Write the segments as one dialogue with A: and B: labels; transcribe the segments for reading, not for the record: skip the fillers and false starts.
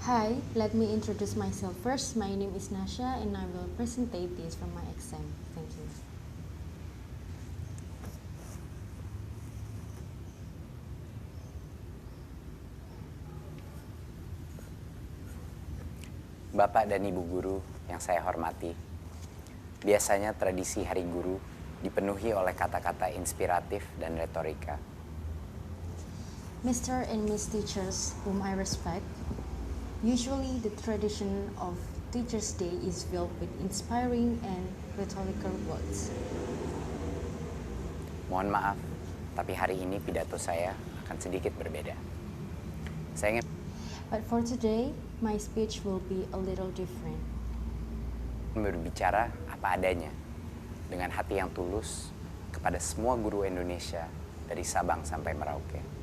A: Hi, let me introduce myself first. My name is Nasha and I will present this from my exam. Thank you.
B: Bapak dan Ibu guru yang saya hormati, biasanya tradisi Hari Guru dipenuhi oleh kata-kata inspiratif dan retorika.
A: Mr. and Miss Teachers, whom I respect, usually the tradition of Teachers' Day is filled with inspiring and rhetorical words.
B: Mohon maaf, tapi hari ini pidato saya akan sedikit berbeda. Saya ingin
A: But for today, my speech will be a little different.
B: berbicara apa adanya, dengan hati yang tulus kepada semua guru Indonesia dari Sabang sampai Merauke.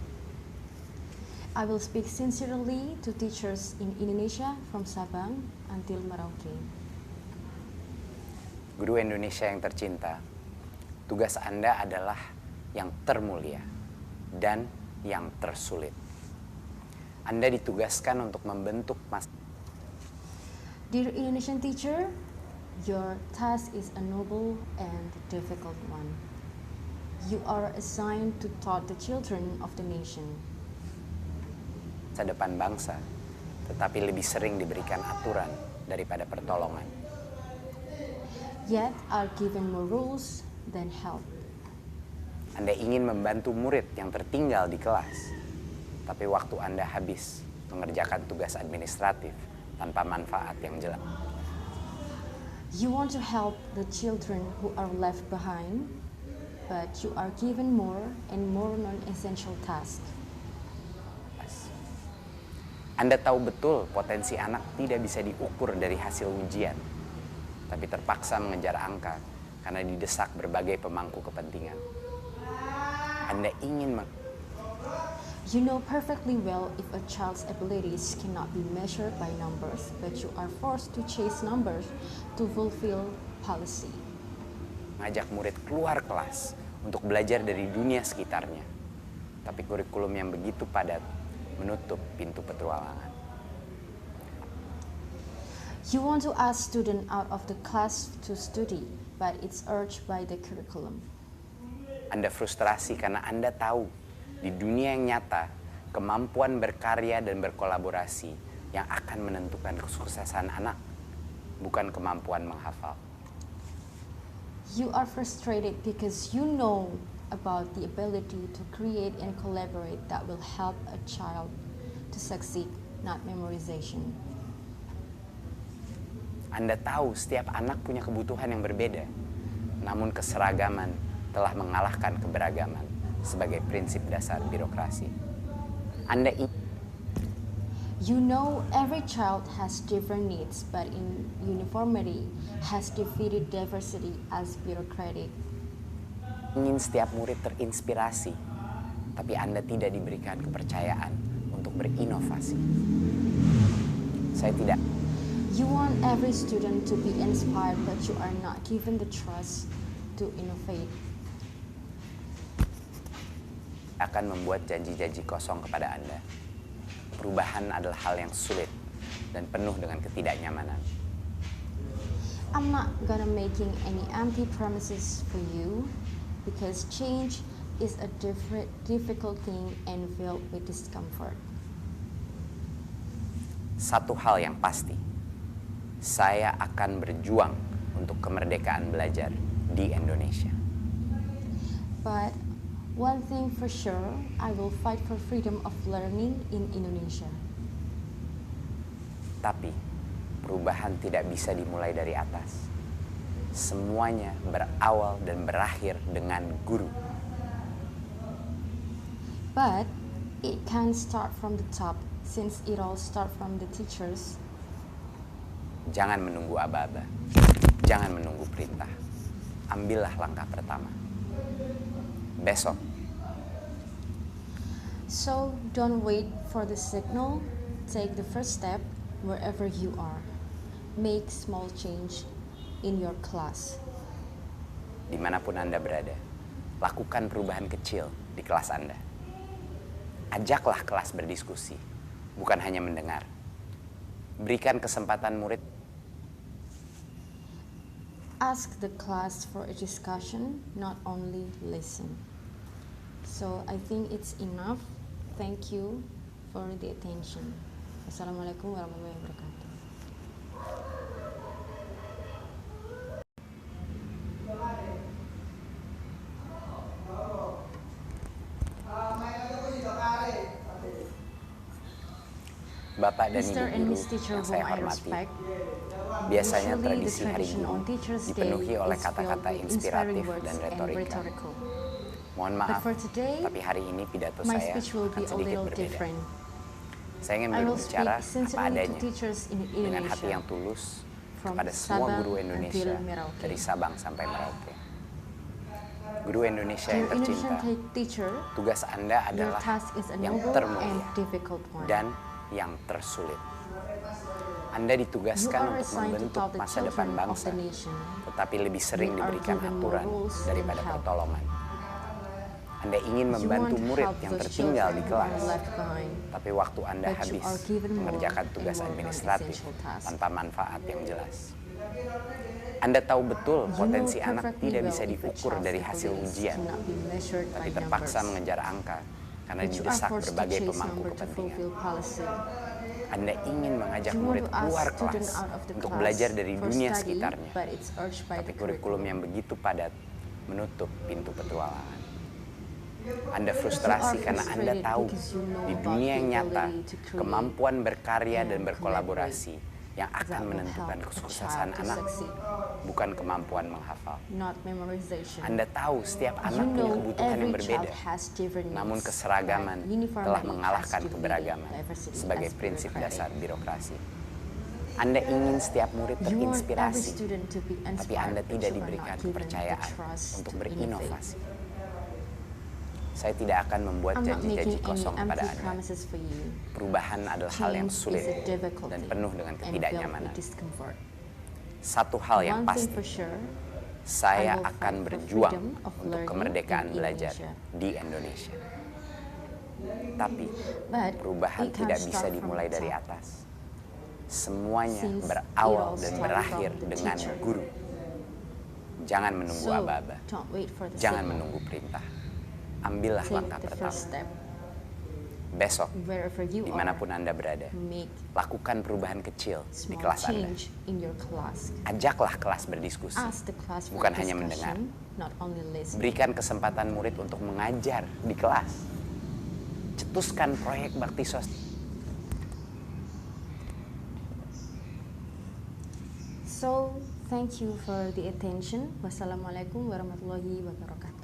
A: I will speak sincerely to teachers in Indonesia from Sabang until Merauke.
B: Guru Indonesia yang tercinta, tugas Anda adalah yang termulia dan yang tersulit. Anda ditugaskan untuk membentuk
A: Dear Indonesian teacher, your task is a noble and difficult one. You are assigned to taught the children of the nation.
B: masa depan bangsa, tetapi lebih sering diberikan aturan daripada pertolongan.
A: Yet are given more rules than help.
B: Anda ingin membantu murid yang tertinggal di kelas, tapi waktu Anda habis mengerjakan tugas administratif tanpa manfaat yang jelas.
A: You want to help the children who are left behind, but you are given more and more non-essential tasks.
B: Anda tahu betul potensi anak tidak bisa diukur dari hasil ujian, tapi terpaksa mengejar angka karena didesak berbagai pemangku kepentingan. Anda ingin
A: You know perfectly well if a child's abilities cannot be measured by numbers, but you are forced to chase numbers to fulfill policy.
B: mengajak murid keluar kelas untuk belajar dari dunia sekitarnya, tapi kurikulum yang begitu padat menutup pintu petualangan.
A: You want to ask students out of the class to study, but it's urged by the curriculum.
B: Anda frustrasi karena Anda tahu di dunia yang nyata, kemampuan berkarya dan berkolaborasi yang akan menentukan kesuksesan anak, bukan kemampuan menghafal.
A: You are frustrated because you know about the ability to create and collaborate that will help a child to succeed, not memorization.
B: Anda tahu setiap anak punya kebutuhan yang berbeda, namun keseragaman telah mengalahkan keberagaman sebagai prinsip dasar birokrasi.
A: You know every child has different needs, but in uniformity has defeated diversity as bureaucratic.
B: ingin setiap murid terinspirasi, tapi Anda tidak diberikan kepercayaan untuk berinovasi. Saya tidak
A: You want every student to be inspired, but you are not given the trust to innovate.
B: akan membuat janji-janji kosong kepada Anda. Perubahan adalah hal yang sulit dan penuh dengan ketidaknyamanan.
A: I'm not gonna making any empty promises for you because change is a difficult thing and filled with discomfort.
B: Satu hal yang pasti, saya akan berjuang untuk kemerdekaan belajar di Indonesia.
A: But one thing for sure, I will fight for freedom of learning in Indonesia.
B: Tapi perubahan tidak bisa dimulai dari atas. Semuanya berawal dan berakhir dengan guru.
A: But it can start from the top since it all start from the teachers.
B: Jangan menunggu aba-aba. Jangan menunggu perintah. Ambillah langkah pertama. Besok.
A: So don't wait for the signal. Take the first step wherever you are. Make small change in your class.
B: Dimanapun Anda berada, lakukan perubahan kecil di kelas Anda. Ajaklah kelas berdiskusi, bukan hanya mendengar. Berikan kesempatan murid.
A: Ask the class for a discussion, not only listen. So I think it's enough. Thank you for the attention. Wassalamualaikum warahmatullahi wabarakatuh.
B: Bapak dan
A: Mr. and
B: Ibu
A: Miss
B: guru
A: Teacher
B: yang
A: whom
B: saya
A: I
B: hormati,
A: respect,
B: biasanya
A: usually the
B: tradisi Hari
A: tradition
B: Guru
A: on Teachers' Day
B: dipenuhi oleh
A: is
B: kata-kata
A: filled with
B: inspiratif
A: inspiring words
B: dan
A: and
B: retorika.
A: rhetorical.
B: Mohon
A: But
B: maaf,
A: for today,
B: tapi hari ini pidato
A: my
B: saya
A: speech will
B: akan
A: be a
B: sedikit
A: little
B: berbeda.
A: different.
B: Saya ingin
A: I will
B: berbicara
A: speak
B: apa
A: sincerely to
B: adanya,
A: teachers in
B: dengan hati
A: Indonesia,
B: yang tulus
A: from
B: kepada semua
A: Sabang
B: guru Indonesia
A: until Merauke.
B: dari Sabang sampai Merauke. Guru Indonesia
A: Dear
B: yang tercinta,
A: Indonesian teacher,
B: tugas Anda
A: your
B: adalah
A: task is a
B: yang
A: noble and
B: termulia
A: difficult one.
B: dan yang tersulit. Anda
A: You
B: ditugaskan
A: are
B: untuk
A: assigned to
B: membentuk
A: taught the
B: masa depan
A: children of
B: bangsa,
A: the nation.
B: tetapi lebih sering
A: You are
B: diberikan
A: given more
B: aturan
A: rules than
B: daripada
A: help.
B: pertolongan. Anda ingin
A: You
B: membantu
A: want
B: murid
A: help
B: yang
A: for the
B: tertinggal di
A: children who
B: kelas,
A: are left behind,
B: tapi waktu Anda
A: but you
B: habis
A: are given more
B: mengerjakan
A: and
B: tugas
A: more
B: administratif
A: non-essential tasks.
B: tanpa manfaat yang jelas. Anda tahu betul
A: You know
B: potensi anak
A: perfectly
B: tidak
A: well
B: bisa
A: if a
B: diukur
A: child's
B: dari hasil
A: abilities
B: ujian,
A: cannot be measured
B: tapi
A: by
B: terpaksa
A: numbers,
B: mengejar angka karena
A: but you are
B: didesak
A: forced to
B: berbagai
A: chase
B: pemangku
A: number to
B: kepentingan.
A: fulfill policy.
B: Anda ingin mengajak
A: You want
B: murid
A: to ask
B: keluar
A: student
B: kelas
A: out of the
B: untuk
A: class
B: belajar dari
A: for
B: dunia
A: study,
B: sekitarnya,
A: but it's urged by
B: tapi
A: the
B: kurikulum yang begitu padat menutup pintu petualangan. Anda frustrasi karena Anda tahu di dunia yang nyata kemampuan berkarya dan berkolaborasi yang akan menentukan kesuksesan anak, bukan kemampuan menghafal.
A: Not memorization.
B: Anda tahu setiap
A: You
B: anak punya
A: know
B: kebutuhan yang
A: every
B: berbeda,
A: child has different
B: namun
A: needs,
B: keseragaman
A: but uniformity
B: telah mengalahkan
A: has to be
B: keberagaman
A: diversity
B: sebagai
A: as
B: prinsip
A: bureaucratic.
B: dasar birokrasi. Anda ingin setiap murid
A: You want every
B: terinspirasi,
A: student to be
B: tapi
A: inspired,
B: Anda
A: but
B: tidak
A: you are
B: diberikan
A: not given the
B: kepercayaan
A: trust
B: untuk
A: to
B: berinovasi.
A: innovate.
B: Saya tidak akan membuat
A: I'm not
B: janji-janji
A: making any
B: kosong kepada
A: empty
B: Anda.
A: promises for you.
B: Perubahan adalah hal yang
A: Change
B: sulit
A: is a difficult
B: dan
A: thing
B: penuh dengan
A: and filled
B: ketidaknyamanan.
A: with discomfort.
B: Satu hal yang
A: One thing
B: pasti,
A: for sure,
B: saya
A: I will
B: akan
A: fight for
B: berjuang
A: freedom of
B: untuk
A: learning
B: kemerdekaan
A: in
B: belajar
A: Indonesia.
B: di Indonesia. Tapi
A: But
B: perubahan
A: it
B: tidak
A: can't
B: bisa
A: start from
B: dimulai
A: the
B: dari
A: top.
B: atas. Semuanya
A: Since
B: berawal
A: it all
B: dan
A: starts
B: berakhir
A: from the
B: dengan
A: teacher.
B: guru. Jangan menunggu
A: So,
B: aba-aba.
A: don't wait for the
B: Jangan
A: signal.
B: menunggu perintah. Ambillah
A: Take
B: langkah
A: the
B: pertama.
A: first step.
B: Besok,
A: Wherever you
B: dimanapun
A: are,
B: Anda berada,
A: make
B: lakukan perubahan kecil di
A: small
B: kelas Anda.
A: change in your class.
B: Ajaklah kelas berdiskusi.
A: Ask the class for
B: Bukan hanya
A: discussion, not only listen.
B: Berikan kesempatan murid untuk mengajar di kelas. Cetuskan proyek bakti sosial.
A: So, thank you for the attention. Wassalamualaikum warahmatullahi wabarakatuh.